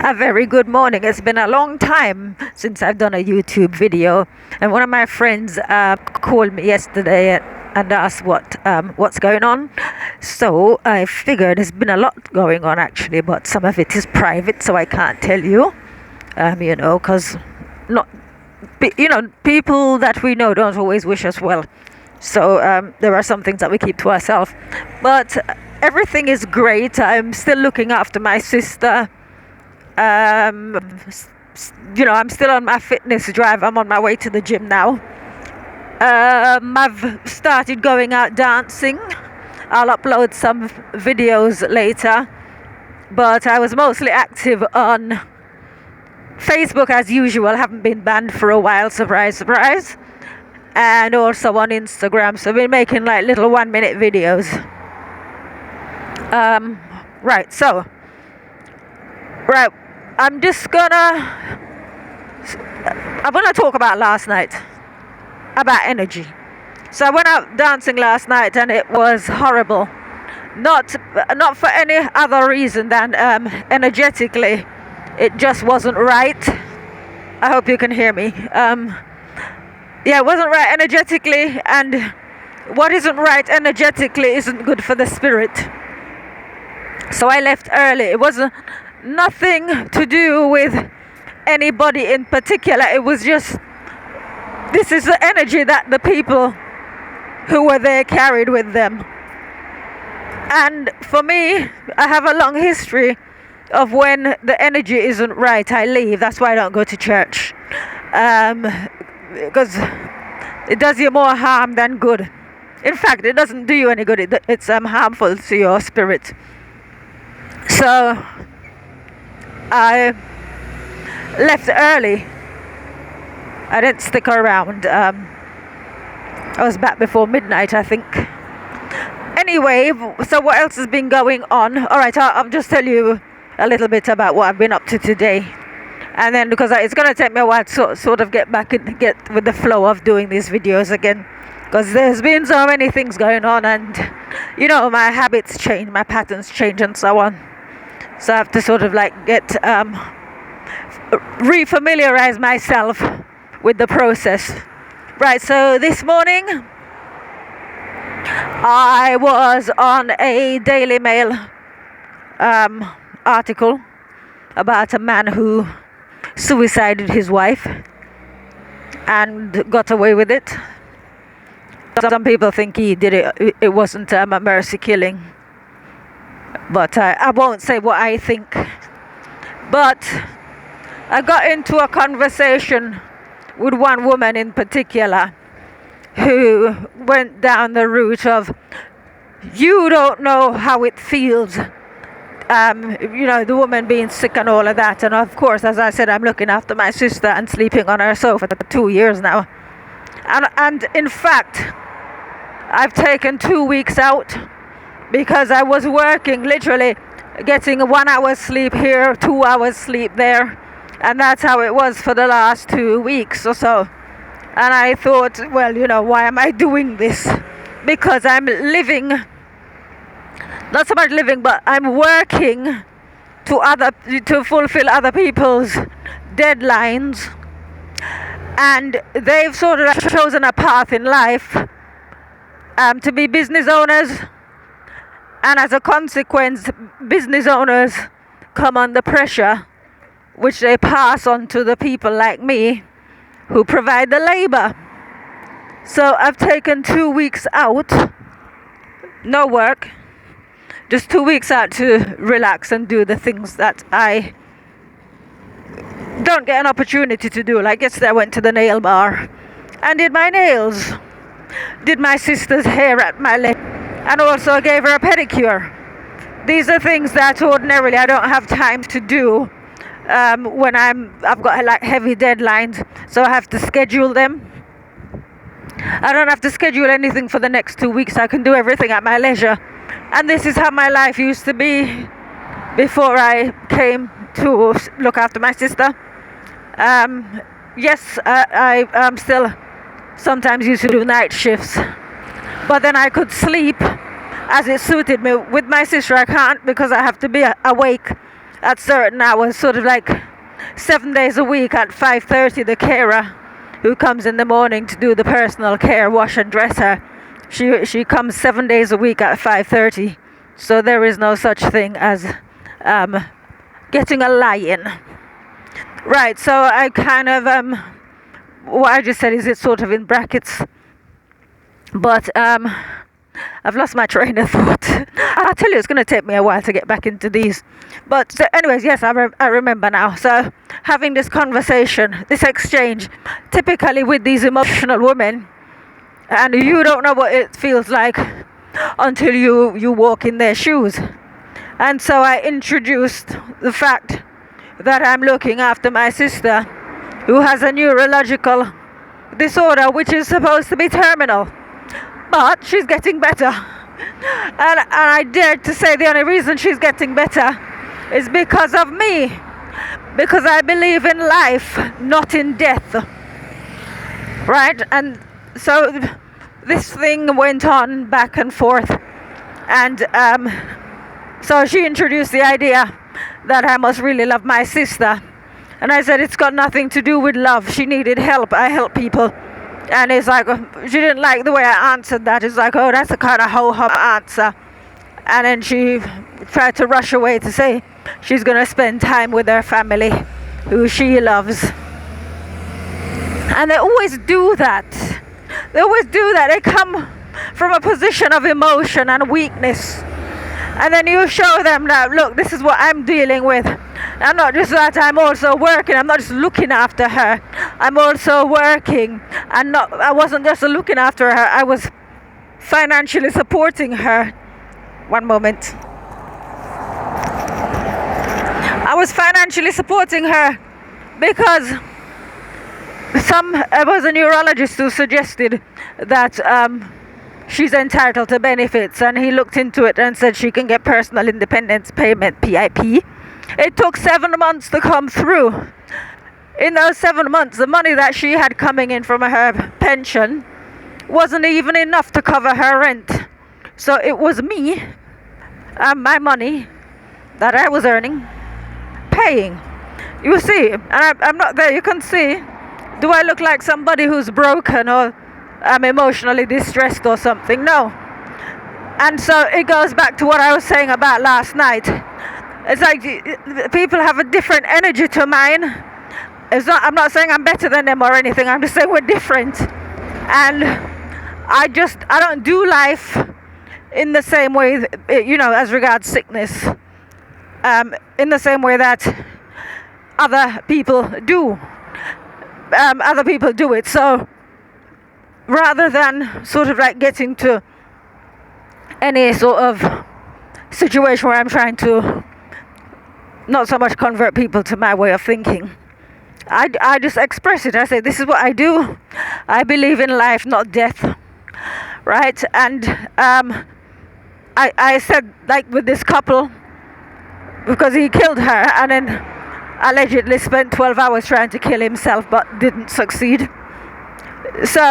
A very good morning. It's been a long time since I've done a YouTube video, and one of my friends called me yesterday and asked what's going on. So I figured there's been a lot going on actually, but some of it is private, so I can't tell you. Because not, people that we know don't always wish us well. So there are some things that we keep to ourselves, but everything is great. I'm still looking after my sister. I'm still on my fitness drive. I'm on my way to the gym now. I've started going out dancing. I'll upload some videos later, but I was mostly active on Facebook as usual. I haven't been banned for a while, surprise, surprise. And also on Instagram, so I've been making like little 1-minute videos. I'm gonna talk about last night, about energy. So I went out dancing last night and it was horrible. Not for any other reason than energetically, it just wasn't right. I hope you can hear me. It wasn't right energetically, and what isn't right energetically isn't good for the spirit. So I left early. It wasn't nothing to do with anybody in particular. It was just, this is the energy that the people who were there carried with them. And for me, I have a long history of when the energy isn't right, I leave. That's why I don't go to church. Because it does you more harm than good. In fact, it doesn't do you any good. It's harmful to your spirit. So I left early. I didn't stick around. I was back before midnight, I think. Anyway, so what else has been going on? Alright, I'll just tell you a little bit about what I've been up to today. And then, because it's going to take me a while to sort of get back and get with the flow of doing these videos again. Because there's been so many things going on, and my habits change, my patterns change and so on. So I have to sort of like get refamiliarize myself with the process. Right, so this morning I was on a Daily Mail article about a man who suicided his wife and got away with it. Some people think he did it. It wasn't a mercy killing. But I won't say what I think. But I got into a conversation with one woman in particular who went down the route of, you don't know how it feels. The woman being sick and all of that. And of course, as I said, I'm looking after my sister and sleeping on her sofa for 2 years now. And in fact, I've taken 2 weeks out because I was working, literally getting 1 hour's sleep here, 2 hours sleep there. And that's how it was for the last 2 weeks or so. And I thought, well, why am I doing this? Because I'm living, not so much living, but I'm working to fulfill other people's deadlines. And they've sort of chosen a path in life to be business owners. And as a consequence, business owners come under pressure, which they pass on to the people like me who provide the labor. So I've taken 2 weeks out, no work, just 2 weeks out to relax and do the things that I don't get an opportunity to do. Like yesterday I went to the nail bar and did my nails, did my sister's hair at my leg, and also gave her a pedicure. These are things that ordinarily I don't have time to do when I've got like heavy deadlines, so I have to schedule them. I don't have to schedule anything for the next 2 weeks. I can do everything at my leisure. And this is how my life used to be before I came to look after my sister. Yes, I still sometimes used to do night shifts, but then I could sleep as it suited me. With my sister I can't, because I have to be awake at certain hours, sort of like 7 days a week at 5:30. The carer who comes in the morning to do the personal care, wash and dress her, she comes 7 days a week at 5:30. So there is no such thing as getting a lie-in. Right, so I kind of what I just said is it's sort of in brackets, but I've lost my train of thought. I tell you, it's going to take me a while to get back into these. But so anyways, yes, I remember now. So having this conversation, this exchange, typically with these emotional women, and you don't know what it feels like until you walk in their shoes. And so I introduced the fact that I'm looking after my sister who has a neurological disorder which is supposed to be terminal. But she's getting better. And I dared to say the only reason she's getting better is because of me. Because I believe in life, not in death. Right? And so this thing went on back and forth. And so she introduced the idea that I must really love my sister. And I said, it's got nothing to do with love. She needed help. I help people. And it's like, she didn't like the way I answered that. It's like, oh, that's a kind of ho-hum answer. And then she tried to rush away to say she's going to spend time with her family, who she loves. And they always do that. They always do that. They come from a position of emotion and weakness. And then you show them that, look, this is what I'm dealing with. And not just that, I'm also working. I'm not just looking after her. I'm also working. And I wasn't just looking after her. I was financially supporting her. One moment. I was financially supporting her because there was a neurologist who suggested that she's entitled to benefits, and he looked into it and said she can get personal independence payment, PIP. It took 7 months to come through. In those 7 months, the money that she had coming in from her pension wasn't even enough to cover her rent. So it was me, my money that I was earning, paying. You see, and I'm not there, you can see. Do I look like somebody who's broken or emotionally distressed or something? No. And so it goes back to what I was saying about last night. It's like people have a different energy to mine. I'm not saying I'm better than them or anything. I'm just saying we're different. And I don't do life in the same way, as regards sickness. In the same way that other people do. Other people do it. So rather than sort of like getting to any sort of situation where I'm trying to not so much convert people to my way of thinking, I just express it. I say, this is what I do. I believe in life, not death. Right? And I said, like with this couple, because he killed her and then allegedly spent 12 hours trying to kill himself but didn't succeed. So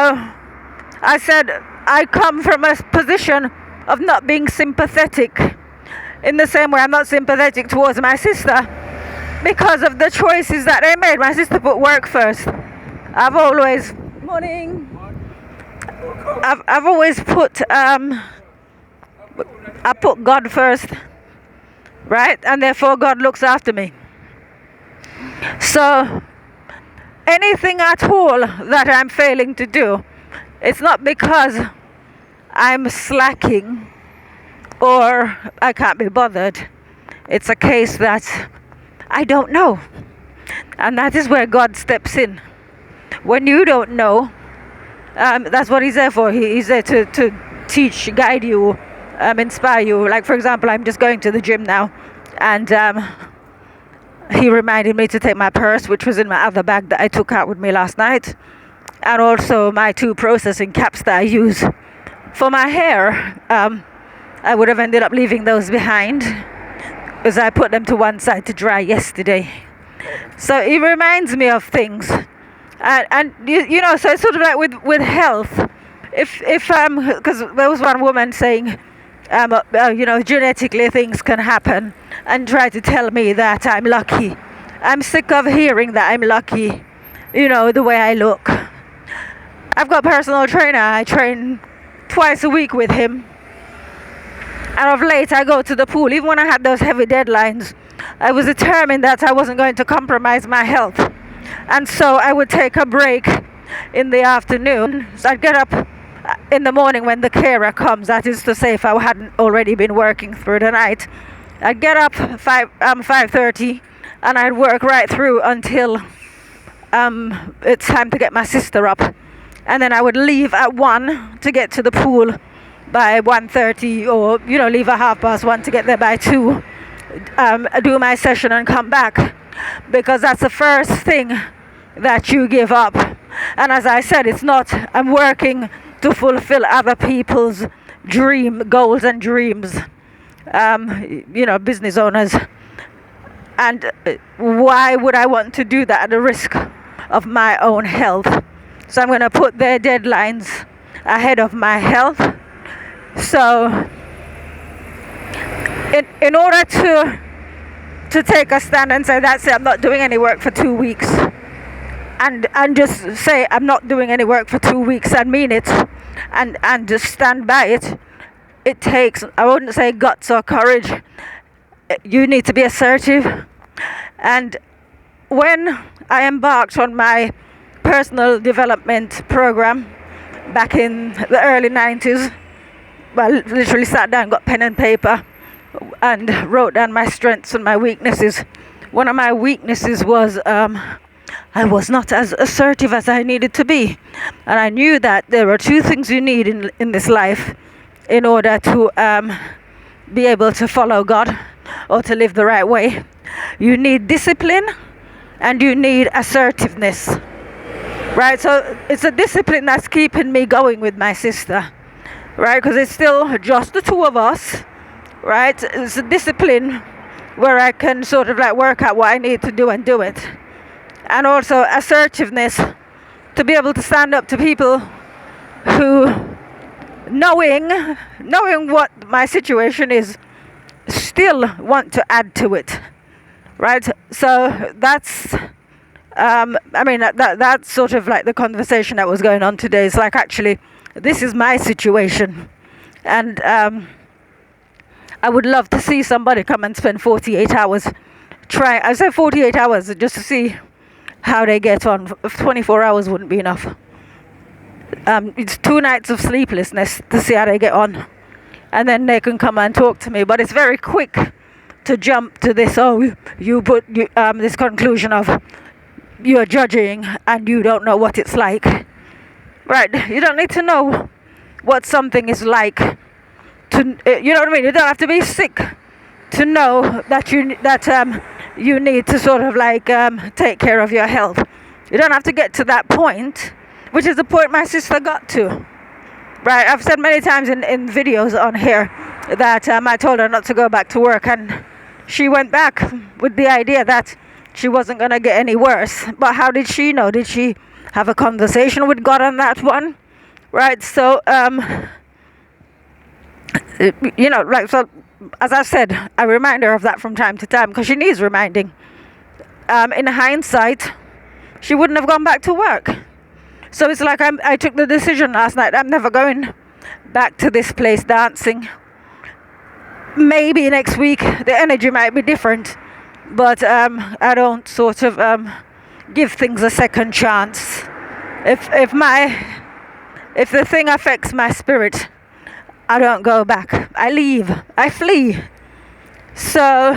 I said, I come from a position of not being sympathetic in the same way I'm not sympathetic towards my sister because of the choices that they made. My sister put work first. I've always put I put God first, right? And therefore God looks after me. So anything at all that I'm failing to do, it's not because I'm slacking or I can't be bothered. It's a case that I don't know. And that is where God steps in. When you don't know, that's what He's there for. He's there to teach, guide you, inspire you. Like, for example, I'm just going to the gym now, and He reminded me to take my purse, which was in my other bag that I took out with me last night, and also my 2 processing caps that I use for my hair. I would have ended up leaving those behind because I put them to one side to dry yesterday. So He reminds me of things, and so it's sort of like with health. If because there was one woman saying, genetically things can happen, and try to tell me that I'm lucky. I'm sick of hearing that I'm lucky, the way I look. I've got a personal trainer. I train twice a week with him. And of late, I go to the pool. Even when I had those heavy deadlines, I was determined that I wasn't going to compromise my health. And so I would take a break in the afternoon. So I'd get up in the morning when the carer comes. That is to say, if I hadn't already been working through the night. I'd get up 5:30, and I'd work right through until it's time to get my sister up. And then I would leave at 1 to get to the pool by 1:30, or leave at 1:30 to get there by 2. Do my session and come back, because that's the first thing that you give up. And as I said, it's not I'm working to fulfill other people's goals and dreams. Business owners. And why would I want to do that at the risk of my own health? So I'm going to put their deadlines ahead of my health. So in order to take a stand and say, that's it, I'm not doing any work for 2 weeks, and just say I'm not doing any work for 2 weeks and mean it, and just stand by it, it takes, I wouldn't say guts or courage. You need to be assertive. And when I embarked on my personal development program back in the early 90s, well, literally sat down, got pen and paper, and wrote down my strengths and my weaknesses. One of my weaknesses was I was not as assertive as I needed to be. And I knew that there are 2 things you need in this life in order to be able to follow God or to live the right way. You need discipline and you need assertiveness. Right? So it's a discipline that's keeping me going with my sister. Right? Because it's still just the 2 of us. Right? It's a discipline where I can sort of like work out what I need to do and do it. And also assertiveness, to be able to stand up to people who, knowing what my situation is, still want to add to it. Right? So that's that's sort of like the conversation that was going on today. It's like, actually, this is my situation, and I would love to see somebody come and spend 48 hours I say 48 hours just to see how they get on. 24 hours wouldn't be enough. It's 2 nights of sleeplessness to see how they get on, and then they can come and talk to me. But it's very quick to jump to this, this conclusion of you're judging and you don't know what it's like. Right? You don't need to know what something is like to, you know what I mean? You don't have to be sick to know that you need to sort of like take care of your health. You don't have to get to that point, which is the point my sister got to. Right? I've said many times in videos on here that I told her not to go back to work, and she went back with the idea that she wasn't going to get any worse. But how did she know? Did she have a conversation with God on that one? Right? So, so as I said, I remind her of that from time to time because she needs reminding. In hindsight, she wouldn't have gone back to work. So it's like I took the decision last night. I'm never going back to this place dancing. Maybe next week the energy might be different, but I don't sort of give things a second chance. If the thing affects my spirit, I don't go back. I leave. I flee. So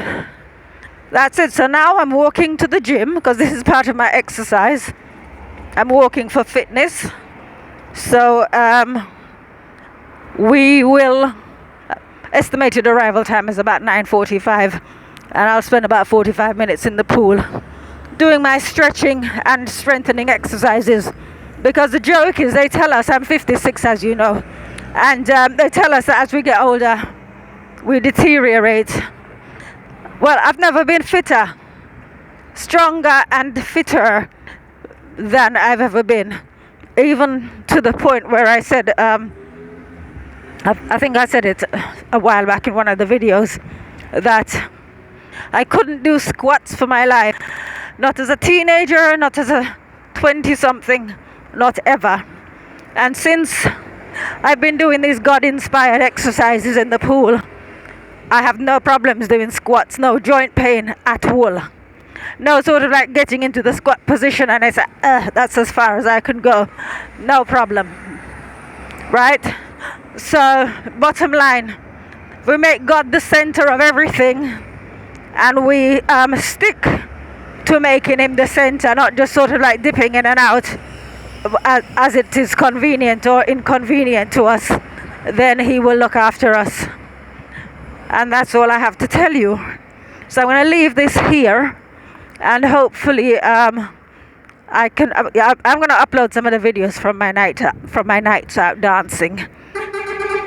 that's it. So now I'm walking to the gym because this is part of my exercise. I'm walking for fitness. So we will, estimated arrival time is about 9:45, and I'll spend about 45 minutes in the pool doing my stretching and strengthening exercises, because the joke is they tell us, I'm 56 as you know, and they tell us that as we get older we deteriorate. Well, I've never been fitter, stronger and fitter than I've ever been, even to the point where I said, I think I said it a while back in one of the videos, that I couldn't do squats for my life. Not as a teenager, not as a 20-something, not ever. And since I've been doing these God-inspired exercises in the pool, I have no problems doing squats, no joint pain at all. No sort of like getting into the squat position and I say, that's as far as I can go. No problem. Right? So, bottom line, we make God the center of everything, and we stick to making him the center, not just sort of like dipping in and out as it is convenient or inconvenient to us. Then he will look after us. And that's all I have to tell you. So I'm going to leave this here, and hopefully I'm going to upload some of the videos from my nights out dancing,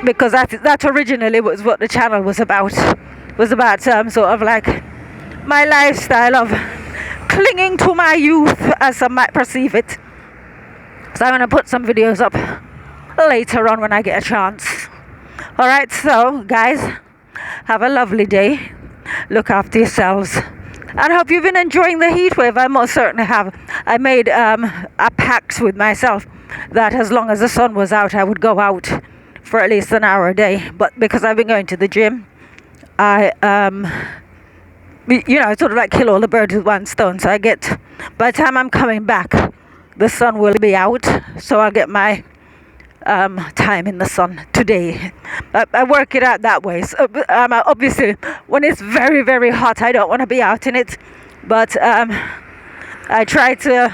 because that originally was what the channel was about. Was about sort of like my lifestyle of clinging to my youth, as some might perceive it. So I'm going to put some videos up later on when I get a chance. Alright, so guys, have a lovely day. Look after yourselves. And hope you've been enjoying the heat wave. I most certainly have. I made a pact with myself that as long as the sun was out, I would go out for at least an hour a day. But because I've been going to the gym, I sort of like kill all the birds with one stone. So by the time I'm coming back, the sun will be out, so I'll get my time in the sun today. I work it out that way. So, obviously, when it's very, very hot, I don't want to be out in it. But I try to.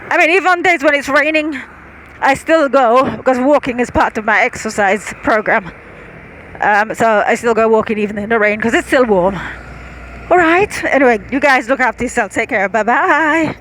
I mean, even on days when it's raining, I still go, because walking is part of my exercise program. So I still go walking even in the rain because it's still warm. All right. Anyway, you guys look after yourself. Take care. Bye bye.